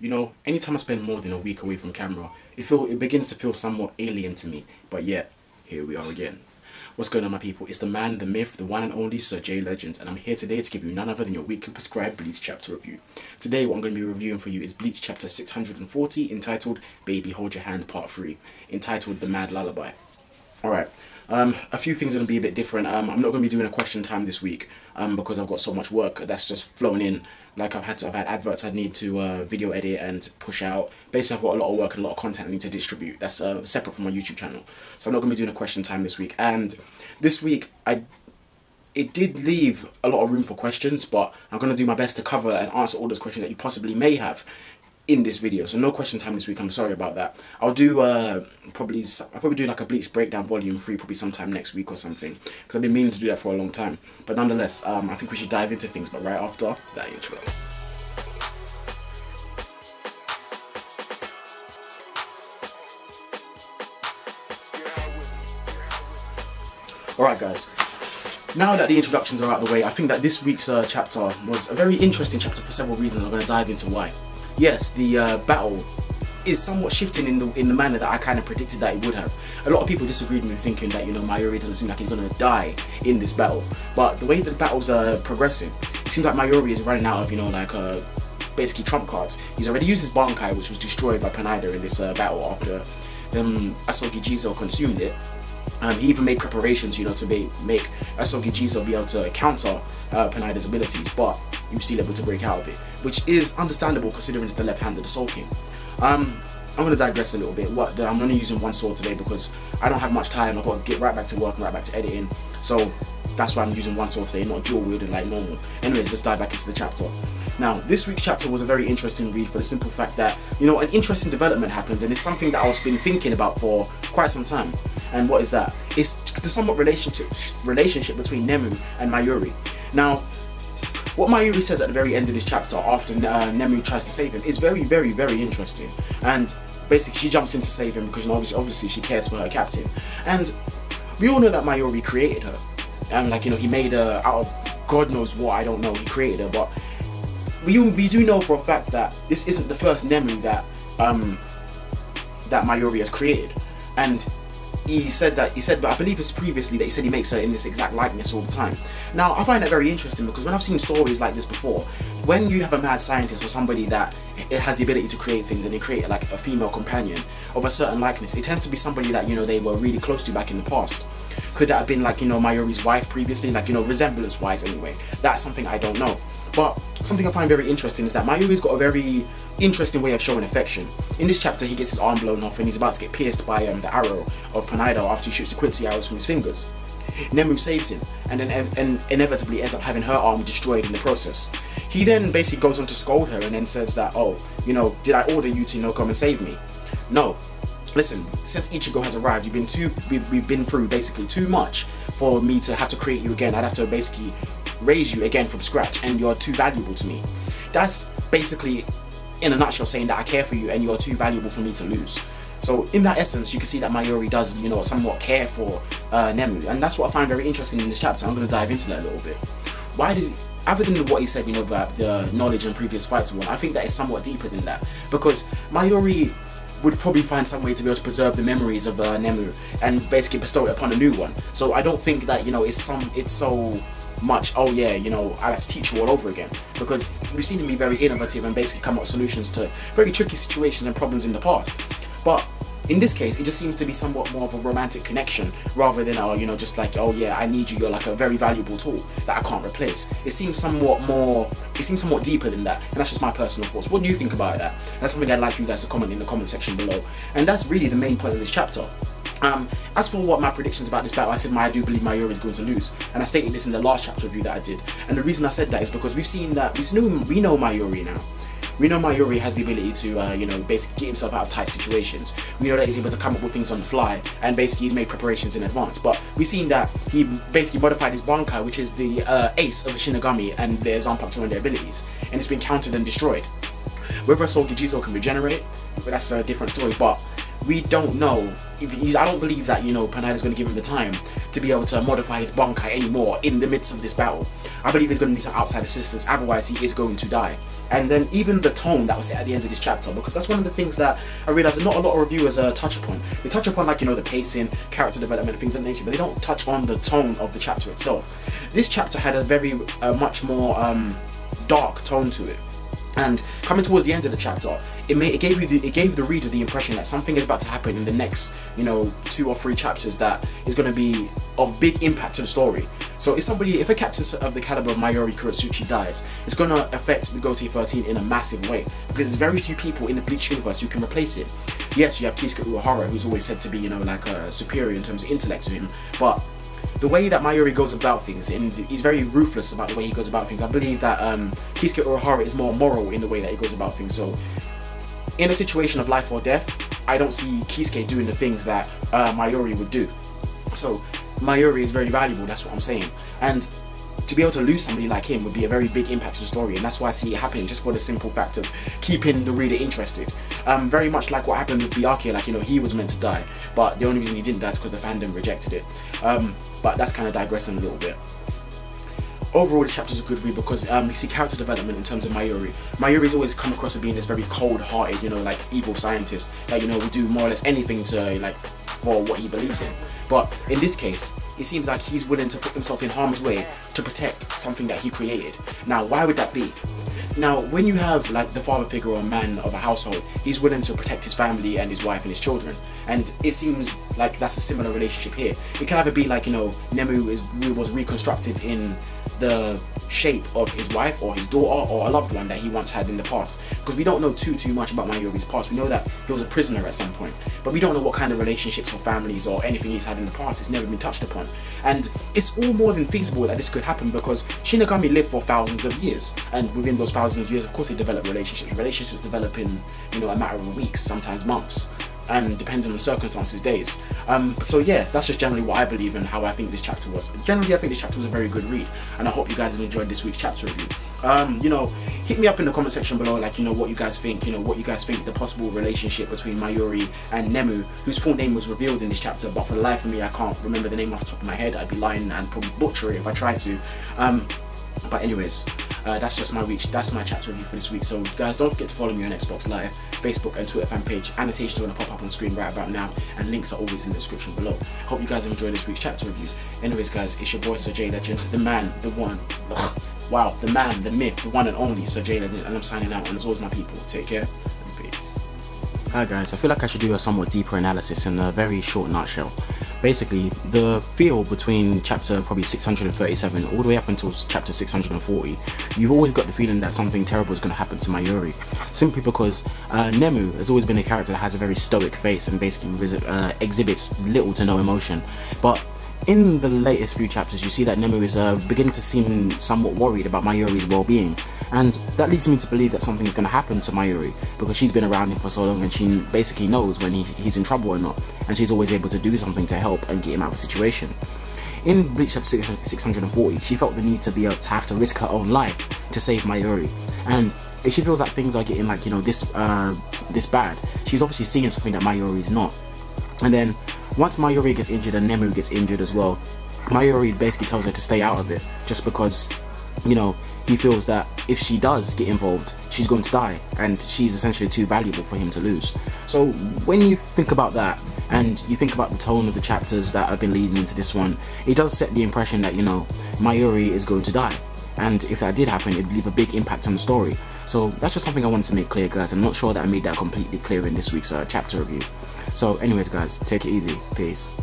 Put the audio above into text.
You know, anytime I spend more than a week away from camera, it begins to feel somewhat alien to me. But yet, here we are again. What's going on, my people? It's the man, the myth, the one and only Sir J Legend, and I'm here today to give you none other than your weekly prescribed Bleach chapter review. Today, what I'm going to be reviewing for you is Bleach chapter 640, entitled Baby Hold Your Hand Part 3, entitled The Mad Lullaby. Alright, a few things are going to be a bit different. I'm not going to be doing a question time this week because I've got so much work that's just flown in. Like I've had adverts I need to video edit and push out. Basically, I've got a lot of work and a lot of content I need to distribute. That's separate from my YouTube channel. So I'm not going to be doing a question time this week. And this week, it did leave a lot of room for questions, but I'm going to do my best to cover and answer all those questions that you possibly may have in this video. So no question time this week, I'm sorry about that. I'll do I'll probably do like a Bleach breakdown volume 3 probably sometime next week or something, because I've been meaning to do that for a long time. But nonetheless, I think we should dive into things, but right after that intro. Alright guys, now that the introductions are out of the way, I think that this week's chapter was a very interesting chapter for several reasons. I'm going to dive into why. Yes, the battle is somewhat shifting in the manner that I kind of predicted that it would have. A lot of people disagreed with me, thinking that, you know, Mayuri doesn't seem like he's going to die in this battle. But the way that the battles are progressing, it seems like Mayuri is running out of, you know, like basically trump cards. He's already used his Bankai, which was destroyed by Panida in this battle after Asogi Jizo consumed it. He even made preparations, you know, to make Asogi Jizo be able to counter Panida's abilities, but he was still able to break out of it, which is understandable considering it's the left hand of the Soul King. I'm going to digress a little bit. I'm only using one sword today because I don't have much time. I've got to get right back to work and right back to editing, so that's why I'm using one sword today, not dual wielding like normal. Anyways, let's dive back into the chapter. Now, this week's chapter was a very interesting read for the simple fact that, you know, an interesting development happened, and it's something that I've been thinking about for quite some time. And what is that? It's the somewhat relationship between Nemu and Mayuri. Now, what Mayuri says at the very end of this chapter after Nemu tries to save him is very, very, very interesting. And basically, she jumps in to save him because, you know, obviously she cares for her captain. And we all know that Mayuri created her. And, like, you know, he made her out of God knows what, I don't know, he created her. But we do know for a fact that this isn't the first Nemu that Mayuri has created. And he said, but I believe it's previously that he said he makes her in this exact likeness all the time. Now, I find that very interesting because when I've seen stories like this before, when you have a mad scientist or somebody that it has the ability to create things, and they create like a female companion of a certain likeness, it tends to be somebody that, you know, they were really close to back in the past. Could that have been, like, you know, Mayuri's wife previously, like, you know, resemblance wise anyway? That's something I don't know. But something I find very interesting is that Mayuri's got a very interesting way of showing affection. In this chapter, he gets his arm blown off and he's about to get pierced by the arrow of Panida after he shoots the Quincy arrows from his fingers. Nemu saves him and then inevitably ends up having her arm destroyed in the process. He then basically goes on to scold her and then says that, oh, you know, did I order you to, you know, come and save me? No. Listen, since Ichigo has arrived, we've been through basically too much for me to have to create you again. I'd have to basically raise you again from scratch, and you're too valuable to me. That's basically, in a nutshell, saying that I care for you and you're too valuable for me to lose. So in that essence, you can see that Mayuri does, you know, somewhat care for Nemu, and that's what I find very interesting in this chapter. I'm going to dive into that a little bit. Why does he, other than what he said, you know, about the knowledge and previous fights and I think that is somewhat deeper than that, because Mayuri would probably find some way to be able to preserve the memories of Nemu and basically bestow it upon a new one. So I don't think that, you know, it's so much, oh yeah, you know, I have to teach you all over again, because we've seen him be very innovative and basically come up with solutions to very tricky situations and problems in the past. But in this case, it just seems to be somewhat more of a romantic connection rather than, you know, just like, oh yeah, I need you, you're like a very valuable tool that I can't replace. It seems somewhat deeper than that, and that's just my personal thoughts. What do you think about that? That's something I'd like you guys to comment in the comment section below. And that's really the main point of this chapter. As for what my predictions about this battle, I said I do believe Mayuri is going to lose, and I stated this in the last chapter review that I did. And the reason I said that is because we know Mayuri now. We know Mayuri has the ability to, you know, basically get himself out of tight situations. We know that he's able to come up with things on the fly, and basically he's made preparations in advance. But we've seen that he basically modified his Bankai, which is the ace of a Shinigami, and their Zanpakuto to one of their abilities, and it's been countered and destroyed. Whether Asogi Jizo can regenerate, that's a different story, but we don't know if he's, I don't believe that, you know, Panada's going to give him the time to be able to modify his Bankai anymore in the midst of this battle. I believe he's going to need some outside assistance, otherwise he is going to die. And then even the tone that was set at the end of this chapter, because that's one of the things that I realised not a lot of reviewers touch upon. They touch upon, like, you know, the pacing, character development, things of that nature, but they don't touch on the tone of the chapter itself. This chapter had a very much more dark tone to it. And coming towards the end of the chapter, it gave the reader the impression that something is about to happen in the next, you know, 2 or 3 chapters that is going to be of big impact to the story. So if a captain of the caliber of Mayuri Kurotsuchi dies, it's going to affect the Gote 13 in a massive way, because there's very few people in the Bleach universe who can replace it. Yes, you have Kisuke Uehara, who's always said to be, you know, like a superior in terms of intellect to him, but the way that Mayuri goes about things, and he's very ruthless about the way he goes about things. I believe that Kisuke Uehara is more moral in the way that he goes about things. So in a situation of life or death, I don't see Kisuke doing the things that Mayuri would do. So Mayuri is very valuable, that's what I'm saying. And to be able to lose somebody like him would be a very big impact to the story, and that's why I see it happening, just for the simple fact of keeping the reader interested. Very much like what happened with Byakuya, like, you know, he was meant to die, but the only reason he didn't die is because the fandom rejected it. But that's kind of digressing a little bit. Overall, the chapter's a good read because you see character development in terms of Mayuri. Mayuri's always come across as being this very cold-hearted, you know, like evil scientist that, you know, will do more or less anything to, like, for what he believes in. But in this case, it seems like he's willing to put himself in harm's way to protect something that he created. Now, why would that be? Now, when you have, like, the father figure or man of a household, he's willing to protect his family and his wife and his children. And it seems like that's a similar relationship here. It can either be like, you know, Nemu was reconstructed in the shape of his wife or his daughter or a loved one that he once had in the past, because we don't know too much about Mayuri's past. We know that he was a prisoner at some point, but we don't know what kind of relationships or families or anything he's had in the past. It's never been touched upon, and it's all more than feasible that this could happen because Shinigami lived for thousands of years, and within those thousands of years, of course, they develop relationships develop in, you know, a matter of weeks, sometimes months, and depending on circumstances, days. So yeah, that's just generally what I believe and how I think this chapter was. Generally, I think this chapter was a very good read, and I hope you guys have enjoyed this week's chapter review. You know, hit me up in the comment section below, like, you know, what you guys think, the possible relationship between Mayuri and Nemu, whose full name was revealed in this chapter, but for the life of me, I can't remember the name off the top of my head. I'd be lying and probably butcher it if I tried to. But anyways, that's just that's my chapter review for this week. So guys, don't forget to follow me on Xbox Live, Facebook and Twitter fan page. Annotations are going to pop up on screen right about now, and links are always in the description below. Hope you guys have enjoyed this week's chapter review. Anyways guys, it's your boy Sir J Legend, the man, the one, wow, the man, the myth, the one and only Sir J Legend, and I'm signing out, and as always my people, take care and peace. Hi guys, I feel like I should do a somewhat deeper analysis in a very short nutshell. Basically, the feel between chapter probably 637 all the way up until chapter 640, you've always got the feeling that something terrible is going to happen to Mayuri, simply because Nemu has always been a character that has a very stoic face and basically exhibits little to no emotion. But in the latest few chapters, you see that Nemu is beginning to seem somewhat worried about Mayuri's well-being, and that leads me to believe that something is going to happen to Mayuri, because she's been around him for so long and she basically knows when he's in trouble or not, and she's always able to do something to help and get him out of a situation. In Bleach chapter 640, she felt the need to be able to have to risk her own life to save Mayuri, and if she feels like things are getting, like, you know, this bad, she's obviously seeing something that Mayuri is not. And then once Mayuri gets injured and Nemu gets injured as well, Mayuri basically tells her to stay out of it, just because, you know, he feels that if she does get involved, she's going to die, and she's essentially too valuable for him to lose. So when you think about that, and you think about the tone of the chapters that have been leading into this one, it does set the impression that, you know, Mayuri is going to die, and if that did happen, it'd leave a big impact on the story. So that's just something I wanted to make clear, guys. I'm not sure that I made that completely clear in this week's chapter review. So anyways guys, take it easy, peace.